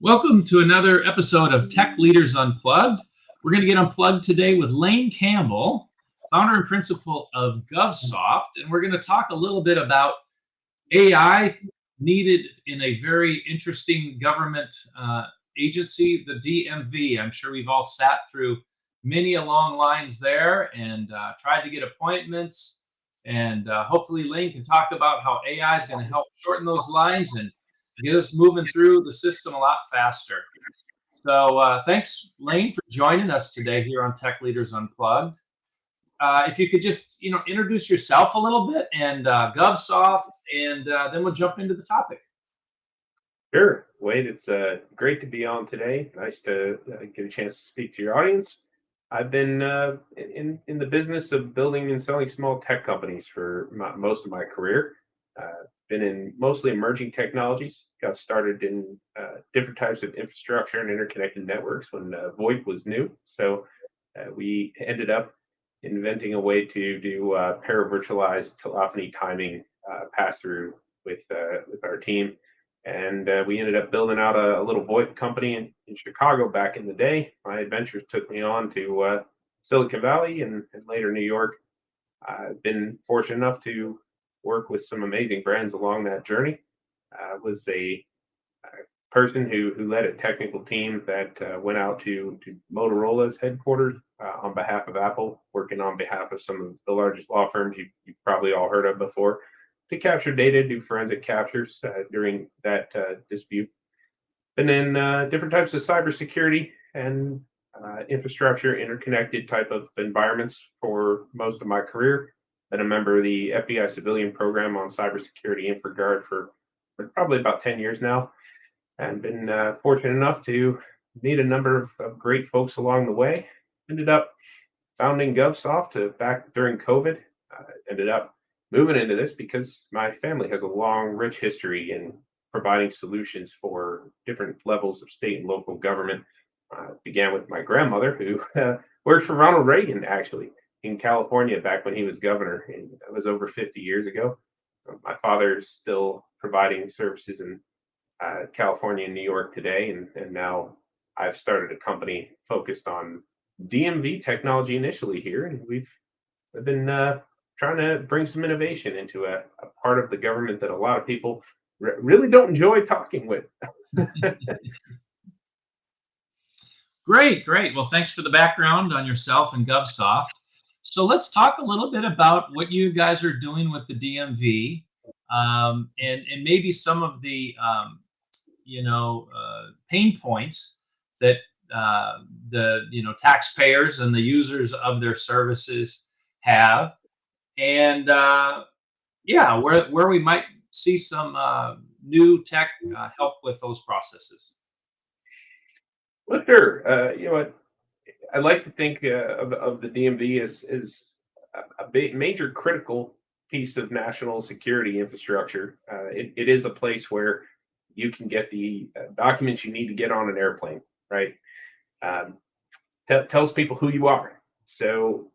Welcome to another episode of Tech Leaders Unplugged. We're going to get unplugged today with Lane Campbell, founder and principal of GovSoft, and we're going to talk a little bit about AI needed in a very interesting government agency, the DMV. I'm sure we've all sat through many long lines there and tried to get appointments, and hopefully Lane can talk about how AI is going to help shorten those lines and get us moving through the system a lot faster. So thanks, Lane, for joining us today here on Tech Leaders Unplugged. If you could just, introduce yourself a little bit and GovSoft, and then we'll jump into the topic. Sure, Wade. It's great to be on today. Nice to get a chance to speak to your audience. I've been in the business of building and selling small tech companies for most of my career. Been in mostly emerging technologies. Got started in different types of infrastructure and interconnected networks when VoIP was new. So we ended up inventing a way to do paravirtualized telephony timing pass-through with our team. And we ended up building out a little VoIP company in Chicago back in the day. My adventures took me on to Silicon Valley and later New York. I've been fortunate enough to work with some amazing brands along that journey. Was a person who led a technical team that went out to Motorola's headquarters on behalf of Apple, working on behalf of some of the largest law firms you've probably all heard of before, to capture data, do forensic captures during that dispute. And then different types of cybersecurity and infrastructure, interconnected type of environments for most of my career. Been a member of the FBI civilian program on cybersecurity InfraGuard for probably about 10 years now, and been fortunate enough to meet a number of great folks along the way. Ended up founding GovSoft back during COVID. Ended up moving into this because my family has a long, rich history in providing solutions for different levels of state and local government. Began with my grandmother, who worked for Ronald Reagan, actually, in California back when he was governor. And that was over 50 years ago. My father's still providing services in California and New York today. And now I've started a company focused on DMV technology initially here. And we've been trying to bring some innovation into a part of the government that a lot of people really don't enjoy talking with. Great. Well, thanks for the background on yourself and GovSoft. So let's talk a little bit about what you guys are doing with the DMV, and maybe some of the pain points that the taxpayers and the users of their services have, and where we might see some new tech help with those processes. Well, sure. You know what? I like to think of the DMV as a major critical piece of national security infrastructure. It is a place where you can get the documents you need to get on an airplane, right? Tells people who you are. So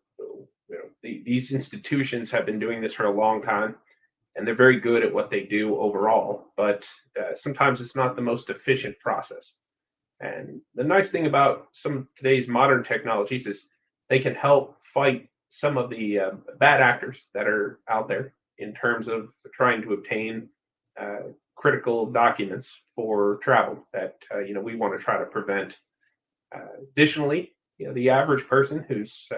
these institutions have been doing this for a long time, and they're very good at what they do overall. But sometimes it's not the most efficient process. And the nice thing about some of today's modern technologies is they can help fight some of the bad actors that are out there in terms of trying to obtain critical documents for travel that we want to try to prevent. Additionally, the average person who's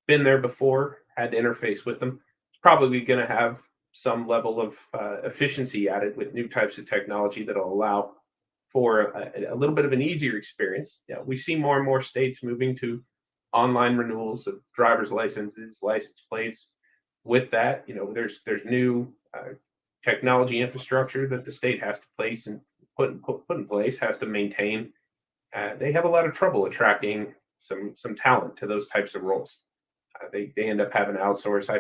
been there before, had to interface with them, is probably going to have some level of efficiency added with new types of technology that will allow for a little bit of an easier experience. We see more and more states moving to online renewals of driver's licenses, license plates. With that, there's new technology infrastructure that the state has to place and put in place, has to maintain. They have a lot of trouble attracting some talent to those types of roles. They end up having to outsource.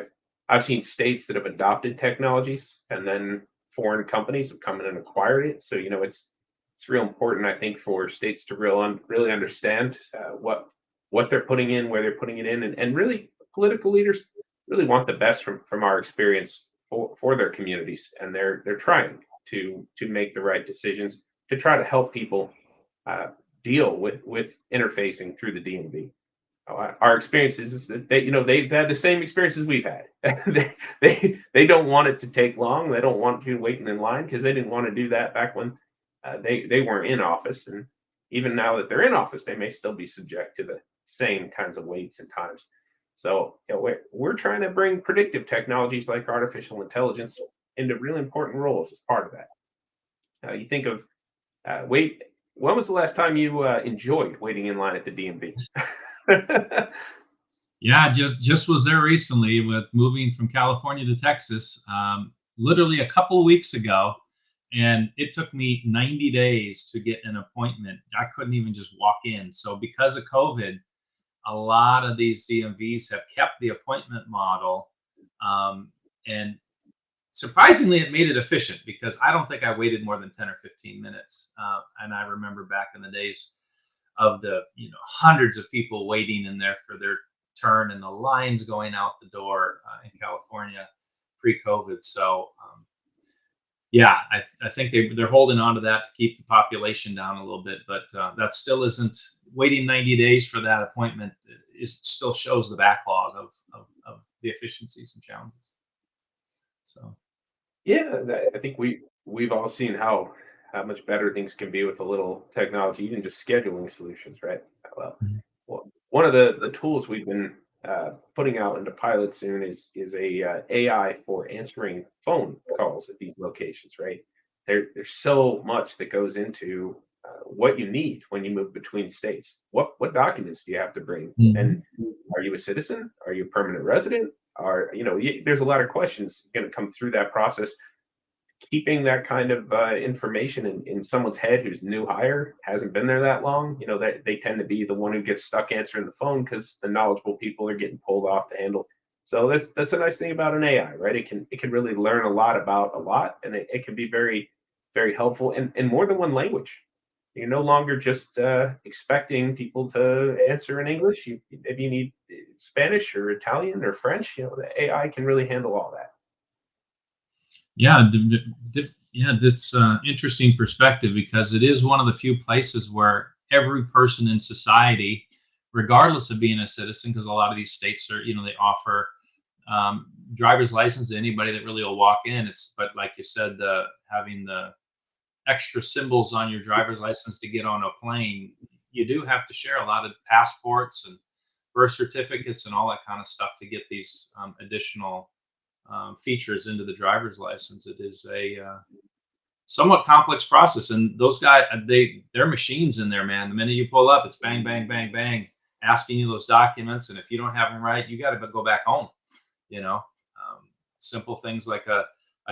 I've seen states that have adopted technologies and then foreign companies have come in and acquired it. So it's real important, I think, for states to really understand what they're putting in, where they're putting it in, and really political leaders really want the best from our experience for their communities, and they're trying to make the right decisions to try to help people uh, deal with interfacing through the DMV. Our experiences is that they've had the same experiences we've had. They don't want it to take long. They don't want you waiting in line because they didn't want to do that back when they weren't in office, and even now that they're in office, they may still be subject to the same kinds of waits and times. So we're trying to bring predictive technologies like artificial intelligence into really important roles as part of that. You think of wait. When was the last time you enjoyed waiting in line at the DMV? Yeah, just was there recently with moving from California to Texas, literally a couple of weeks ago, and it took me 90 days to get an appointment. I couldn't even just walk in. So because of COVID, a lot of these CMVs have kept the appointment model, and surprisingly, it made it efficient because I don't think I waited more than 10 or 15 minutes. And I remember back in the days of the hundreds of people waiting in there for their turn and the lines going out the door in California pre-COVID. So yeah, I think they're holding on to that to keep the population down a little bit, but that still isn't waiting 90 days for that appointment. Is still shows the backlog of the efficiencies and challenges. So Yeah, I think we've all seen how much better things can be with a little technology, even just scheduling solutions, right? Well, mhm. one of the tools we've been putting out into pilot soon is a AI for answering phone calls at these locations, right? There's so much that goes into what you need when you move between states. What documents do you have to bring? And Mhm. are you a citizen? Are you a permanent resident? Are there's a lot of questions going to come through that process. Keeping that kind of information in someone's head who's new hire, hasn't been there that long, that they tend to be the one who gets stuck answering the phone because the knowledgeable people are getting pulled off to handle. So that's a nice thing about an AI, right? It can really learn a lot about a lot, and it can be very, very helpful in more than one language. You're no longer just expecting people to answer in English. If you need Spanish or Italian or French, the AI can really handle all that. Yeah, yeah, that's interesting perspective because it is one of the few places where every person in society, regardless of being a citizen, because a lot of these states are, they offer driver's license to anybody that really will walk in. But like you said, the having the extra symbols on your driver's license to get on a plane, you do have to share a lot of passports and birth certificates and all that kind of stuff to get these additional features into the driver's license. It is a somewhat complex process, and those guys, they're machines in there, man. The minute you pull up, it's bang, bang, bang, bang, asking you those documents, and if you don't have them right, you got to go back home. You know, simple things like a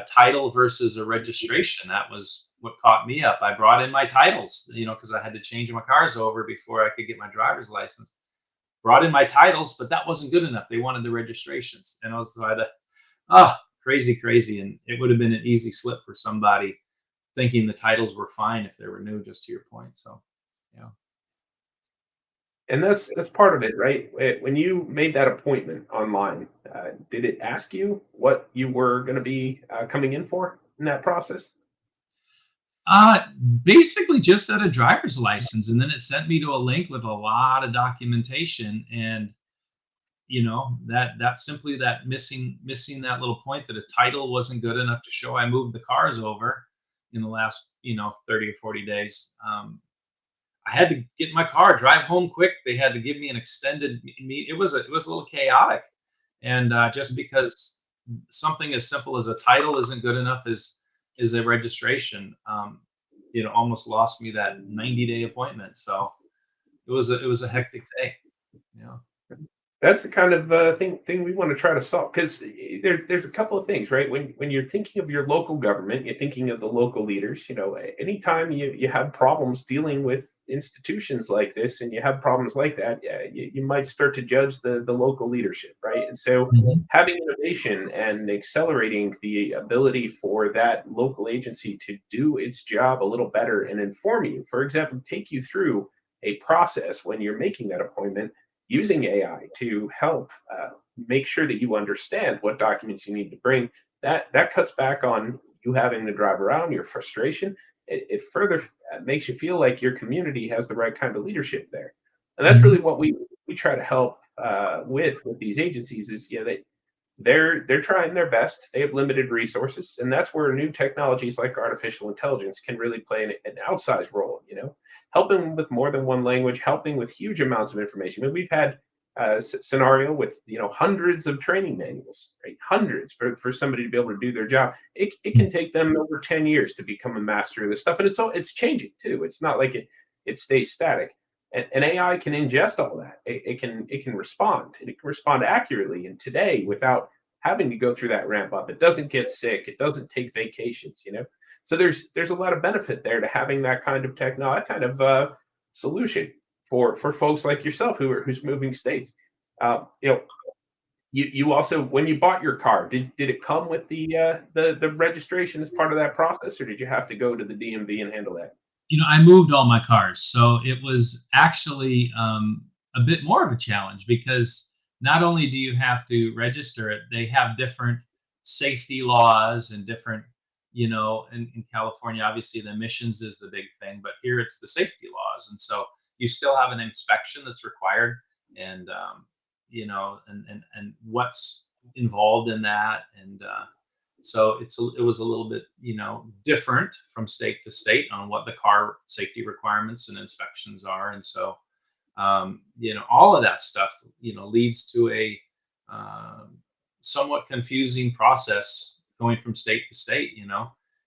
title versus a registration. That was what caught me up. I brought in my titles, because I had to change my cars over before I could get my driver's license. Brought in my titles, but that wasn't good enough. They wanted the registrations, and I was like, oh, crazy, crazy. And it would have been an easy slip for somebody thinking the titles were fine if they were new, just to your point. So, yeah. And that's part of it, right? When you made that appointment online, did it ask you what you were going to be coming in for in that process? Uh, Basically just at a driver's license. And then it sent me to a link with a lot of documentation. And, that simply that missing that little point that a title wasn't good enough to show I moved the cars over in the last, 30 or 40 days. I had to get in my car, drive home quick. They had to give me an extended meet. It was a little chaotic, and just because something as simple as a title isn't good enough is a registration, almost lost me that 90-day appointment. So it was a hectic day. Yeah. That's the kind of thing we want to try to solve, because there's a couple of things, right? When you're thinking of your local government, you're thinking of the local leaders. Anytime you have problems dealing with institutions like this, and you have problems like that, yeah, you might start to judge the local leadership, right? And so Mhm. having innovation and accelerating the ability for that local agency to do its job a little better and inform you, for example, take you through a process when you're making that appointment, using AI to help make sure that you understand what documents you need to bring. That cuts back on you having to drive around, your frustration. it further makes you feel like your community has the right kind of leadership there. And that's Mhm. really what we try to help with these agencies is, they're trying their best. They have limited resources, and that's where new technologies like artificial intelligence can really play an outsized role. Helping with more than one language, helping with huge amounts of information. I mean, we've had a scenario with hundreds of training manuals, right? Hundreds for somebody to be able to do their job. It can take them over 10 years to become a master of this stuff, and it's changing too. It's not like it stays static. And AI can ingest all that. It can respond. And it can respond accurately and today without having to go through that ramp up. It doesn't get sick. It doesn't take vacations. So there's a lot of benefit there to having that kind of technology, that kind of solution for folks like yourself who's moving states. Uh, you know, you also, when you bought your car, did it come with the registration as part of that process, or did you have to go to the DMV and handle that? I moved all my cars, so it was actually a bit more of a challenge because not only do you have to register it, they have different safety laws and different, in California, obviously the emissions is the big thing, but here it's the safety laws, and so you still have an inspection that's required, and and what's involved in that, and so it was a little bit different from state to state on what the car safety requirements and inspections are, and so all of that stuff leads to a um, somewhat confusing process going from state to state,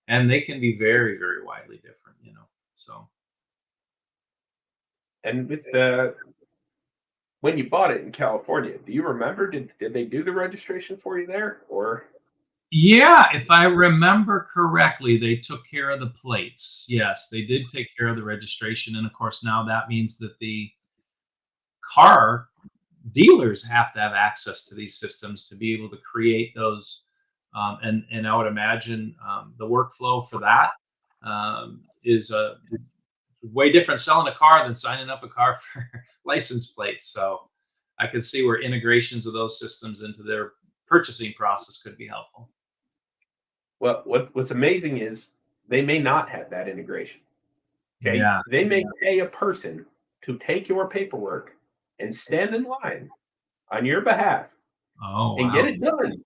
and they can be very, very widely different, so. And with the when you bought it in California, do you remember? Did they do the registration for you there, or? Yeah, if I remember correctly, they took care of the plates. Yes, they did take care of the registration, and of course, now that means that the car dealers have to have access to these systems to be able to create those. And I would imagine the workflow for that is a way different selling a car than signing up a car for license plates. So I could see where integrations of those systems into their purchasing process could be helpful. Well, what's amazing is they may not have that integration. Okay, Yeah. they may pay a person to take your paperwork and stand in line on your behalf Oh, and get wow. it done,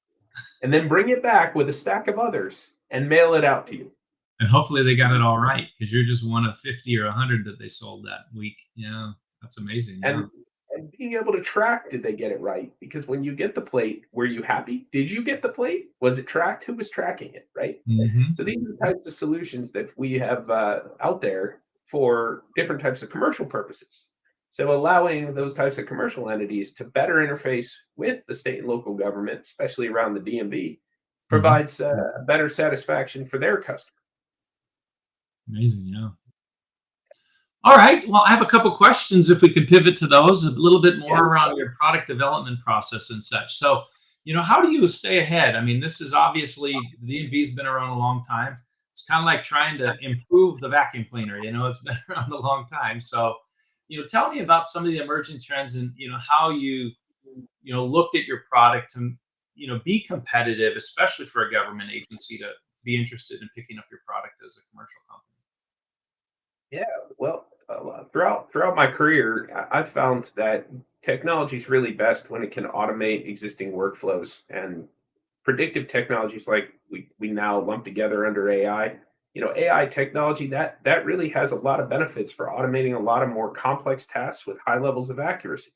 and then bring it back with a stack of others and mail it out to you. And hopefully they got it all right because you're just one of 50 or 100 that they sold that week. Yeah, that's amazing. Yeah. And being able to track, did they get it right? Because when you get the plate, were you happy? Did you get the plate? Was it tracked? Who was tracking it? Right. Hmm. So these are the types of solutions that we have out there for different types of commercial purposes. So allowing those types of commercial entities to better interface with the state and local government, especially around the DMV, Hmm. provides a better satisfaction for their customers. Amazing. Yeah. All right. Well, I have a couple questions if we could pivot to those a little bit Yeah. more around your product development process and such. So, how do you stay ahead? I mean, this is obviously the DMV's been around a long time. It's kind of like trying to improve the vacuum cleaner, it's been around a long time. So, tell me about some of the emerging trends and, how you, looked at your product to, be competitive, especially for a government agency to be interested in picking up your product as a commercial company. Yeah, well, throughout my career, I've found that technology is really best when it can automate existing workflows, and predictive technologies like we now lump together under AI. AI technology that really has a lot of benefits for automating a lot of more complex tasks with high levels of accuracy.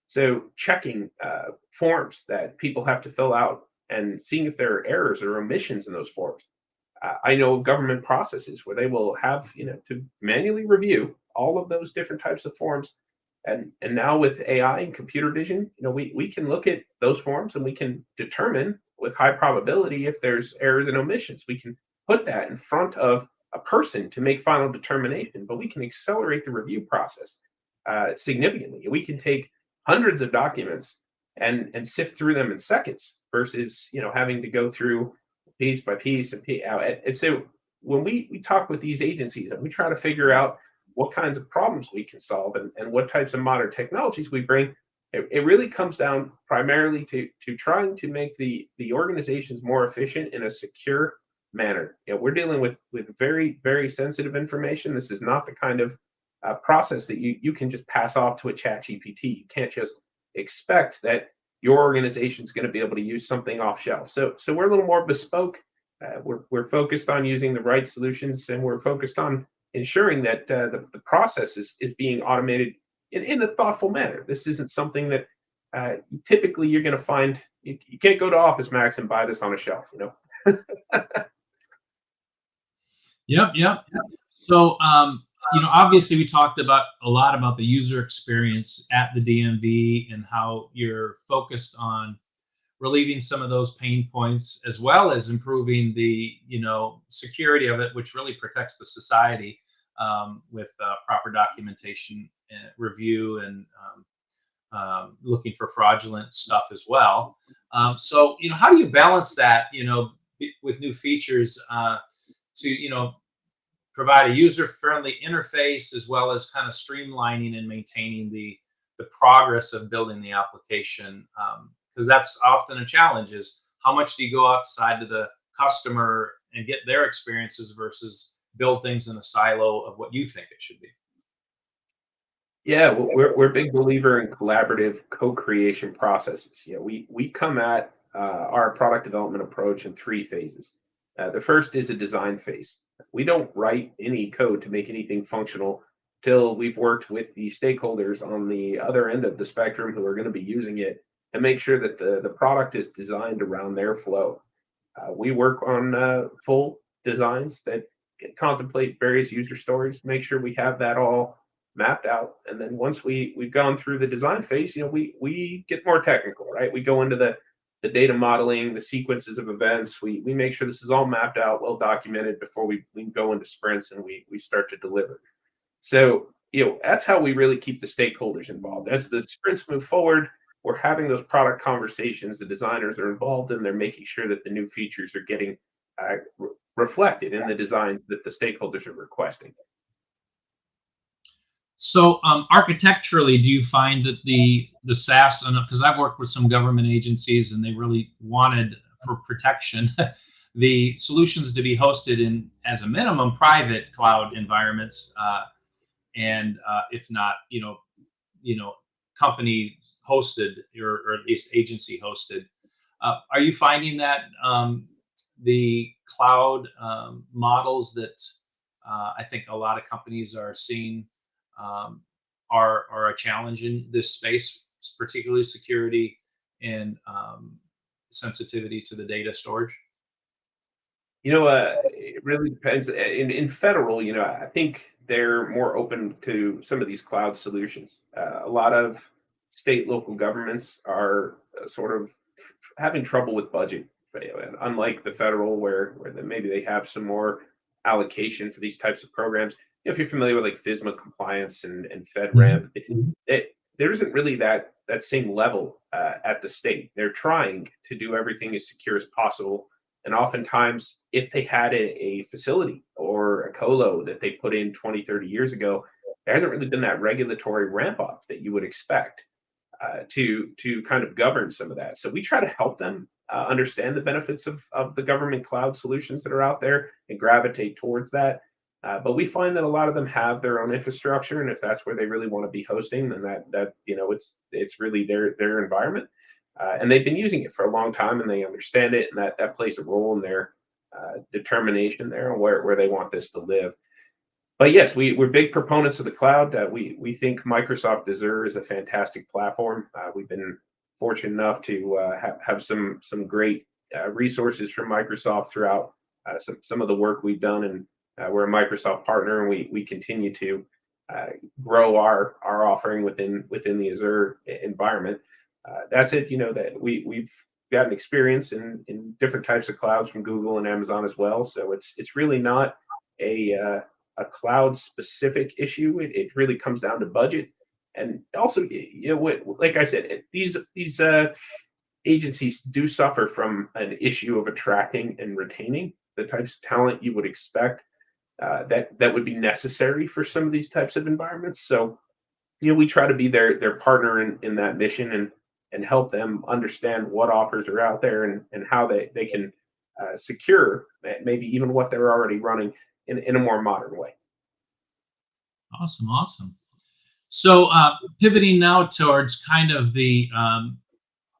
So checking forms that people have to fill out and seeing if there are errors or omissions in those forms. I know government processes where they will have to manually review all of those different types of forms, and now with AI and computer vision, we can look at those forms and we can determine with high probability if there's errors and omissions. We can put that in front of a person to make final determination, but we can accelerate the review process significantly. We can take hundreds of documents and sift through them in seconds versus having to go through piece by piece and so when we talk with these agencies and we try to figure out what kinds of problems we can solve and what types of modern technologies we bring, it really comes down primarily to trying to make the organizations more efficient in a secure manner. We're dealing with very, very sensitive information. This is not the kind of process that you can just pass off to a chat GPT. You can't just expect that your organization is going to be able to use something off shelf. So we're a little more bespoke. We're focused on using the right solutions, and we're focused on ensuring that the process is being automated in a thoughtful manner. This isn't something that typically you're going to find. You can't go to Office Max and buy this on a shelf. Yep, yep. So, obviously, we talked about a lot about the user experience at the DMV and how you're focused on relieving some of those pain points, as well as improving the security of it, which really protects the society with proper documentation and review and looking for fraudulent stuff as well. So, how do you balance that, with new features to, provide a user-friendly interface as well as kind of streamlining and maintaining the progress of building the application? Because that's often a challenge, is how much do you go outside to the customer and get their experiences versus build things in a silo of what you think it should be? Yeah, we're a big believer in collaborative co-creation processes. We come at our product development approach in three phases. The first is a design phase. We don't write any code to make anything functional till we've worked with the stakeholders on the other end of the spectrum who are going to be using it and make sure that the product is designed around their flow. We work on full designs that contemplate various user stories, make sure we have that all mapped out. And then once we've gone through the design phase, we get more technical, right? We go into the data modeling, the sequences of events. We make sure this is all mapped out, well documented before we go into sprints and we start to deliver. So, that's how we really keep the stakeholders involved. As the sprints move forward, we're having those product conversations. The designers are involved, and they're making sure that the new features are getting reflected in the designs that the stakeholders are requesting. So, architecturally, do you find that the SaaS, because I've worked with some government agencies and they really wanted, for protection, the solutions to be hosted in, as a minimum, private cloud environments, and if not, company hosted, or at least agency hosted. Are you finding that the cloud models that I think a lot of companies are seeing are a challenge in this space, particularly security and sensitivity to the data storage? It really depends. In federal, I think they're more open to some of these cloud solutions. A lot of state, local governments are sort of having trouble with budget. Unlike the federal, where maybe they have some more allocation for these types of programs. If you're familiar with like FISMA compliance and FedRAMP, there isn't really that same level at the state. They're trying to do everything as secure as possible. And oftentimes, if they had a facility or a colo that they put in 20, 30 years ago, there hasn't really been that regulatory ramp up that you would expect to kind of govern some of that. So we try to help them understand the benefits of the government cloud solutions that are out there and gravitate towards that. But we find that a lot of them have their own infrastructure, and if that's where they really want to be hosting, then that it's really their environment, and they've been using it for a long time, and they understand it, and that plays a role in their determination there and where they want this to live. But yes, we're big proponents of the cloud. We think Microsoft Azure is a fantastic platform. We've been fortunate enough to have some great resources from Microsoft throughout some of the work we've done, and we're a Microsoft partner, and we continue to grow our offering within the Azure environment. That's it. That we've gotten experience in different types of clouds from Google and Amazon as well. So it's really not a cloud specific issue. It really comes down to budget, and also like I said, these agencies do suffer from an issue of attracting and retaining the types of talent you would expect that would be necessary for some of these types of environments. So, we try to be their partner in that mission and help them understand what offers are out there and how they can secure maybe even what they're already running in a more modern way. Awesome, awesome. So, pivoting now towards kind of the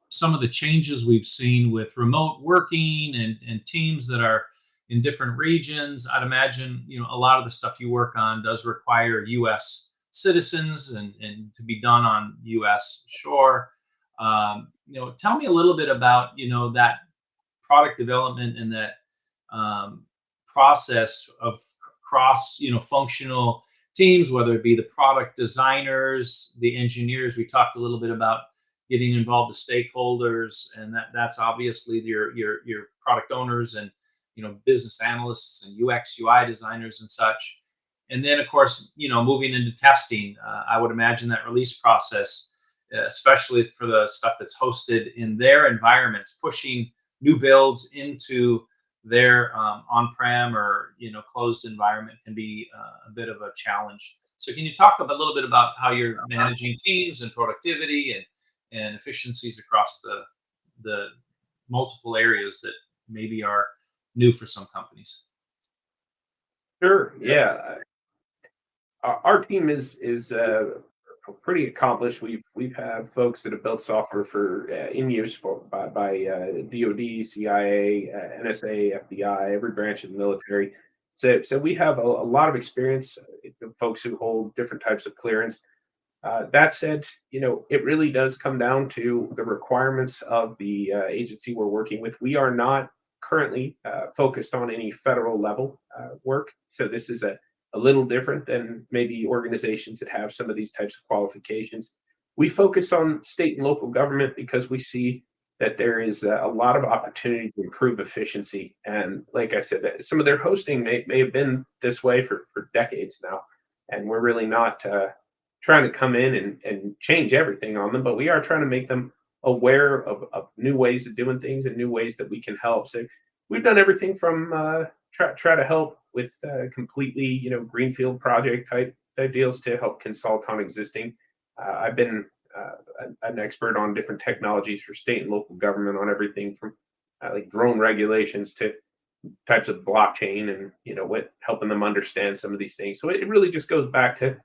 some of the changes we've seen with remote working and teams that are in different regions. I'd imagine, a lot of the stuff you work on does require U.S. citizens and to be done on U.S. shore. Tell me a little bit about, that product development and that um, process of cross, functional teams, whether it be the product designers, the engineers. We talked a little bit about getting involved with stakeholders, and that's obviously your product owners and business analysts and UX UI designers and such. And then of course, moving into testing, I would imagine that release process, especially for the stuff that's hosted in their environments, pushing new builds into their on-prem or closed environment can be a bit of a challenge. So can you talk a little bit about how you're managing teams and productivity and efficiencies across the multiple areas that maybe are new for some companies? Sure. Yeah. Our team is pretty accomplished. We've had folks that have built software for in use by DoD, CIA, NSA, FBI, every branch of the military. So we have a lot of experience. Folks who hold different types of clearance. That said, it really does come down to the requirements of the agency we're working with. We are not currently focused on any federal level work, so this is a little different than maybe organizations that have some of these types of qualifications. We focus on state and local government because we see that there is a lot of opportunity to improve efficiency. And like I said, that some of their hosting may have been this way for decades now. And we're really not trying to come in and change everything on them, but we are trying to make them aware of new ways of doing things and new ways that we can help. So we've done everything from try to help with completely greenfield project type deals to help consult on existing. I've been an expert on different technologies for state and local government on everything from like drone regulations to types of blockchain and what helping them understand some of these things. So it really just goes back to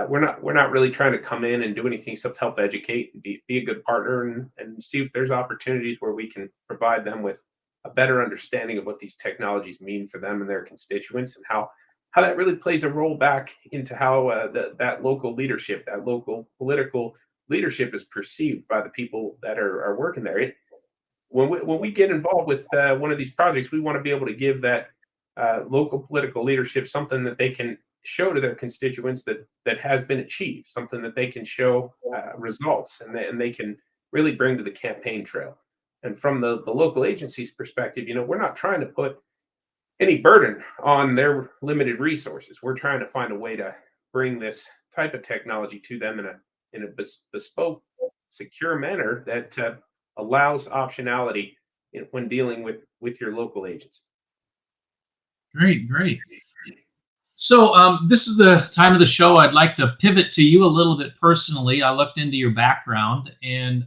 we're not really trying to come in and do anything except help educate and be a good partner and see if there's opportunities where we can provide them with a better understanding of what these technologies mean for them and their constituents and how that really plays a role back into how that local leadership, that local political leadership is perceived by the people that are working there. When we get involved with one of these projects, we want to be able to give that local political leadership something that they can show to their constituents that has been achieved, something that they can show results and they can really bring to the campaign trail. And from the local agency's perspective, we're not trying to put any burden on their limited resources. We're trying to find a way to bring this type of technology to them in a bespoke, secure manner that allows optionality when dealing with your local agency. Great, great. So this is the time of the show I'd like to pivot to you a little bit personally. I looked into your background, and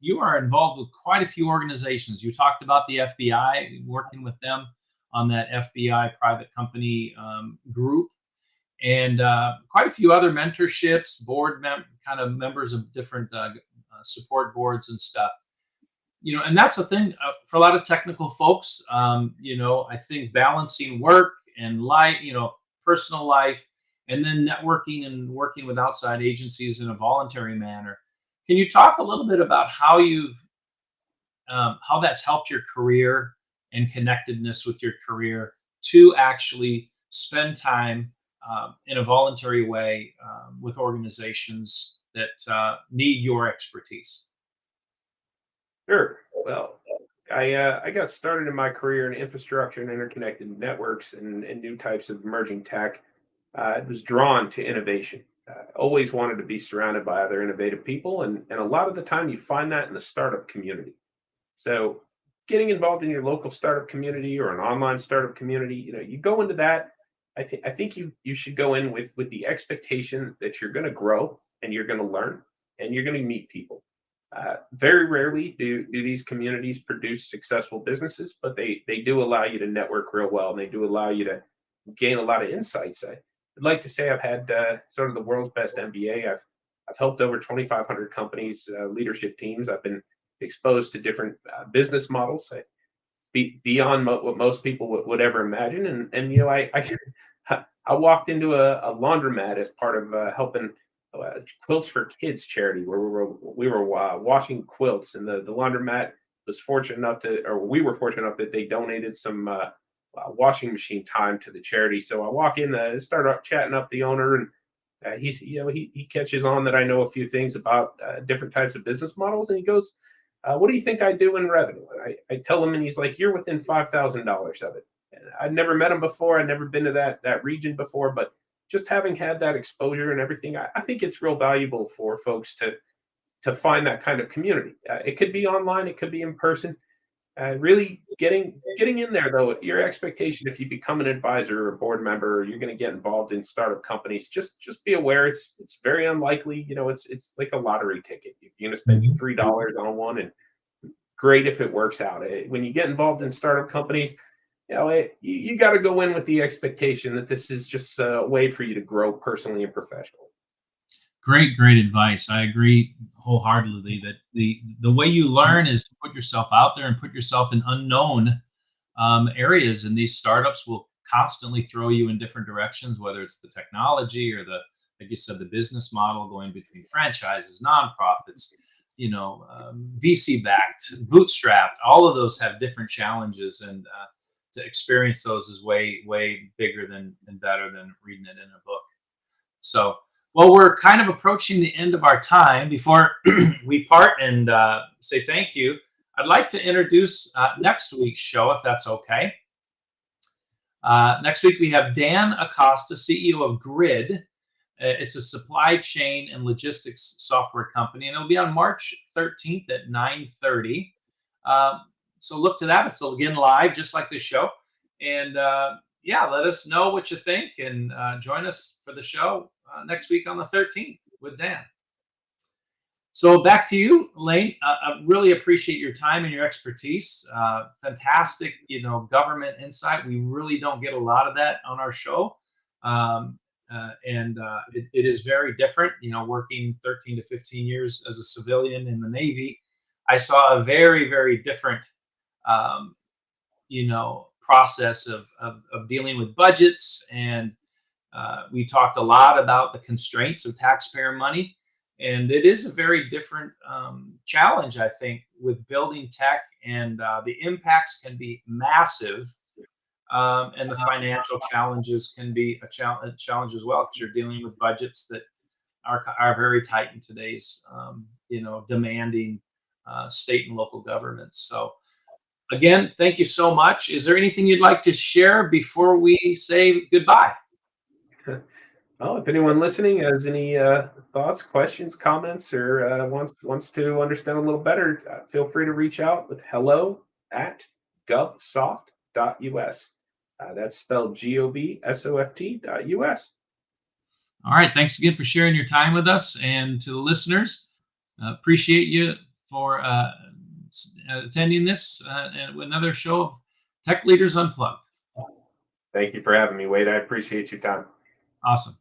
you are involved with quite a few organizations. You talked about the FBI, working with them on that FBI private company group, and quite a few other mentorships, kind of members of different support boards and stuff. And that's a thing for a lot of technical folks. I think balancing work and life, personal life, and then networking and working with outside agencies in a voluntary manner. Can you talk a little bit about how that's helped your career and connectedness with your career to actually spend time in a voluntary way with organizations that need your expertise? Sure. Well, I got started in my career in infrastructure and interconnected networks and new types of emerging tech. I was drawn to innovation. Always wanted to be surrounded by other innovative people, and a lot of the time you find that in the startup community. So, getting involved in your local startup community or an online startup community, you go into that. I think you should go in with the expectation that you're going to grow and you're going to learn and you're going to meet people. Very rarely do these communities produce successful businesses, but they do allow you to network real well, and they do allow you to gain a lot of insights. I'd like to say I've had sort of the world's best MBA. I've helped over 2,500 companies, leadership teams. I've been exposed to different business models. Beyond what most people would ever imagine. And I walked into a laundromat as part of helping Quilts for Kids charity, where we were washing quilts, and the laundromat was fortunate enough or we were fortunate enough that they donated some washing machine time to the charity. So I walk in, start up chatting up the owner, and he catches on that I know a few things about different types of business models, and he goes, what do you think I do in revenue? And I tell him, and he's like, you're within $5,000 of it. And I'd never met him before. I'd never been to that region before, but just having had that exposure and everything, I think it's real valuable for folks to find that kind of community. It could be online, it could be in person. Really getting in there, though, your expectation if you become an advisor or a board member, or you're going to get involved in startup companies, just be aware it's very unlikely. It's like a lottery ticket. You're going to spend $3 on one, and great if it works out. When you get involved in startup companies, you got to go in with the expectation that this is just a way for you to grow personally and professionally. Great advice. I agree wholeheartedly that the way you learn is to put yourself out there and put yourself in unknown areas, and these startups will constantly throw you in different directions, whether it's the technology or like you said, the business model, going between franchises, nonprofits, VC backed, bootstrapped. All of those have different challenges, and to experience those is way bigger and better than reading it in a book. So, well, we're kind of approaching the end of our time. Before we part and say thank you, I'd like to introduce next week's show, if that's okay. Next week, we have Dan Acosta, CEO of Grid. It's a supply chain and logistics software company, and it'll be on March 13th at 9:30. So look to that. It's again live, just like this show. And let us know what you think, and join us for the show next week on the 13th with Dan. So back to you, Lane. I really appreciate your time and your expertise. Fantastic, government insight. We really don't get a lot of that on our show. It is very different, working 13 to 15 years as a civilian in the Navy. I saw a very, very different, process of dealing with budgets. And we talked a lot about the constraints of taxpayer money. And it is a very different challenge, I think, with building tech, and the impacts can be massive. And the financial challenges can be a challenge as well, because you're dealing with budgets that are very tight in today's, demanding state and local governments. So again, thank you so much. Is there anything you'd like to share before we say goodbye? Well, if anyone listening has any thoughts, questions, comments, or wants to understand a little better, feel free to reach out with hello@govsoft.us. That's spelled GOVSOFT.us. All right. Thanks again for sharing your time with us, and to the listeners, appreciate you for attending this another show of Tech Leaders Unplugged. Thank you for having me, Wade. I appreciate your time. Awesome.